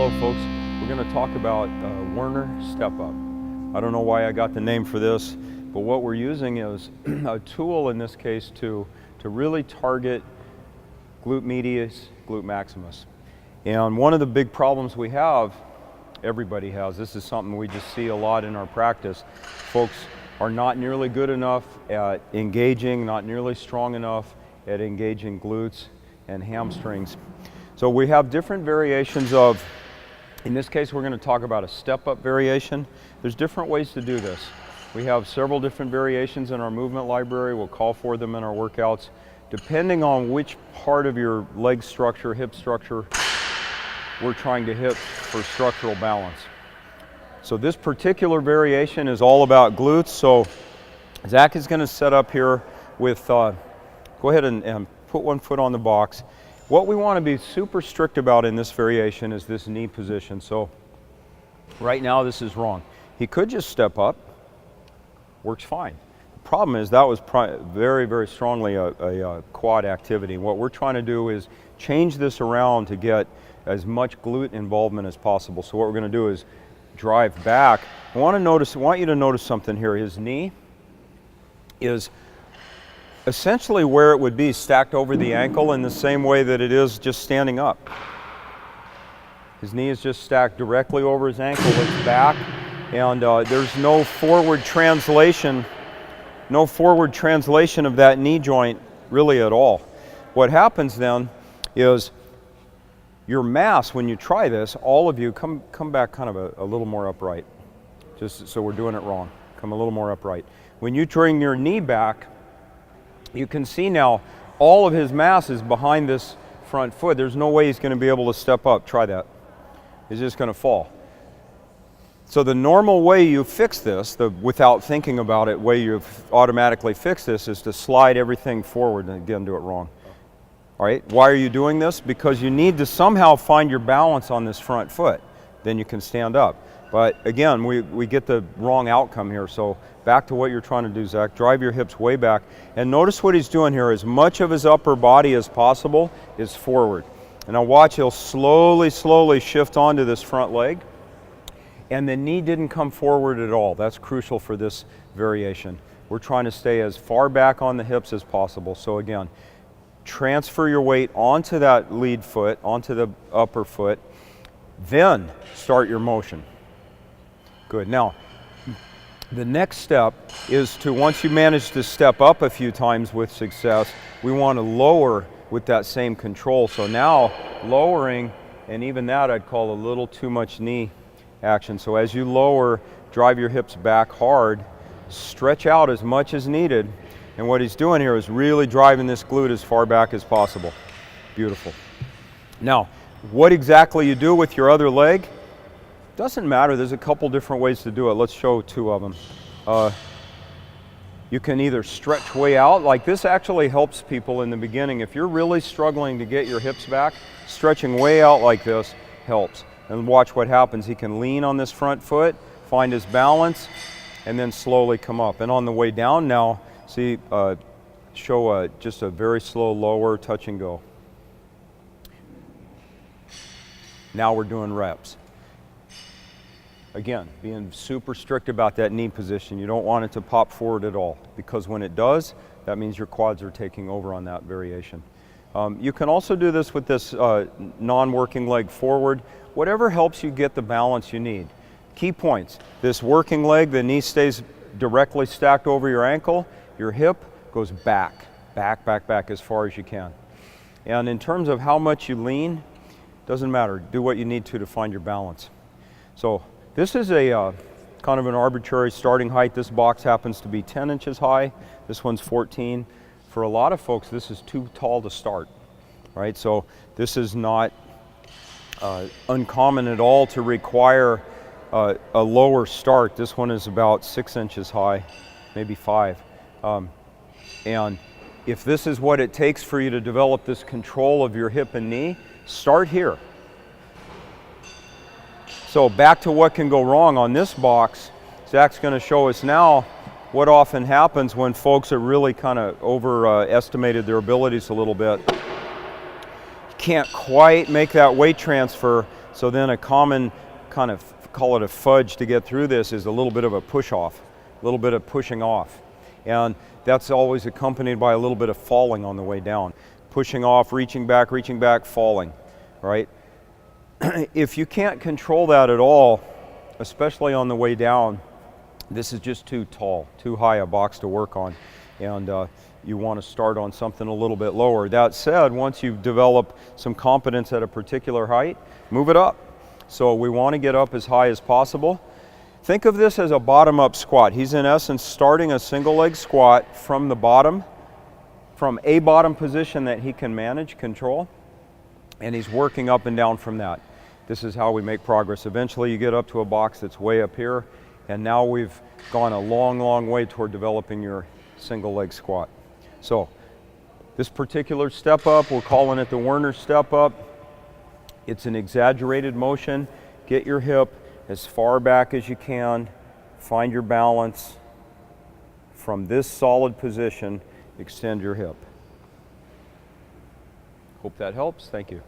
Hello folks, we're going to talk about Werner Step-Up. I don't know why I got the name for this, but what we're using is a tool in this case to really target glute medius, glute maximus. And one of the big problems we have, everybody has, this is something we just see a lot in our practice, folks are not nearly good enough at engaging, not nearly strong enough at engaging glutes and hamstrings. So we have different variations of, in this case we're going to talk about a step-up variation. There's different ways to do this. We have several different variations in our movement library. We'll call for them in our workouts. Depending on which part of your leg structure, hip structure, we're trying to hit for structural balance. So this particular variation is all about glutes. So Zach is going to set up here with, go ahead and put one foot on the box. What we want to be super strict about in this variation is this knee position. So right now this is wrong. He could just step up, works fine. The problem is that was very, very strongly a quad activity. What we're trying to do is change this around to get as much glute involvement as possible. So what we're going to do is drive back. I want you to notice something here. His knee is essentially where it would be stacked over the ankle in the same way that it is just standing up. His knee is just stacked directly over his ankle, it's back, and there's no forward translation of that knee joint really at all. What happens then is your mass, when you try this, all of you come back kind of a little more upright, just so we're doing it wrong. Come a little more upright. When you bring your knee back, you can see now all of his mass is behind this front foot. There's no way he's going to be able to step up. Try that. He's just going to fall. So the normal way you fix this, without thinking about it, way you automatically fix this is to slide everything forward and again do it wrong. All right, why are you doing this? Because you need to somehow find your balance on this front foot. Then you can stand up. But again, we get the wrong outcome here. So back to what you're trying to do, Zach. Drive your hips way back. And notice what he's doing here. As much of his upper body as possible is forward. And now watch, he'll slowly shift onto this front leg. And the knee didn't come forward at all. That's crucial for this variation. We're trying to stay as far back on the hips as possible. So again, transfer your weight onto that lead foot, onto the upper foot. Then start your motion. Good. Now, the next step is to, once you manage to step up a few times with success, we want to lower with that same control. So now, lowering, and even that I'd call a little too much knee action. So as you lower, drive your hips back hard, stretch out as much as needed, and what he's doing here is really driving this glute as far back as possible. Beautiful. Now, what exactly you do with your other leg doesn't matter. There's a couple different ways to do it. Let's show two of them. You can either stretch way out, like this actually helps people in the beginning. If you're really struggling to get your hips back, stretching way out like this helps. And watch what happens. He can lean on this front foot, find his balance, and then slowly come up. And on the way down now, see, show just a very slow lower touch and go. Now we're doing reps. Again, being super strict about that knee position. You don't want it to pop forward at all, because when it does, that means your quads are taking over on that variation. You can also do this with this non-working leg forward, whatever helps you get the balance you need. Key points: this working leg, the knee stays directly stacked over your ankle, your hip goes back as far as you can. And in terms of how much you lean, doesn't matter. Do what you need to find your balance. So this is a kind of an arbitrary starting height. This box happens to be 10 inches high. This one's 14. For a lot of folks, this is too tall to start, right? So this is not uncommon at all to require a lower start. This one is about 6 inches high, maybe 5. And if this is what it takes for you to develop this control of your hip and knee, start here. So back to what can go wrong on this box, Zach's going to show us now what often happens when folks are really kind of overestimated their abilities a little bit. Can't quite make that weight transfer, So then a common kind of, call it a fudge to get through this, is a little bit of a push off, a little bit of pushing off. And that's always accompanied by a little bit of falling on the way down. Pushing off, reaching back, falling, right? If you can't control that at all, especially on the way down, this is just too tall, too high a box to work on. And you want to start on something a little bit lower. That said, once you've developed some competence at a particular height, move it up. So we want to get up as high as possible. Think of this as a bottom-up squat. He's in essence starting a single leg squat from the bottom, from a bottom position that he can manage, control, and he's working up and down from that. This is how we make progress. Eventually you get up to a box that's way up here, and now we've gone a long, long way toward developing your single leg squat. So this particular step up, we're calling it the Werner Step-Up. It's an exaggerated motion. Get your hip as far back as you can. Find your balance. From this solid position, extend your hip. Hope that helps. Thank you.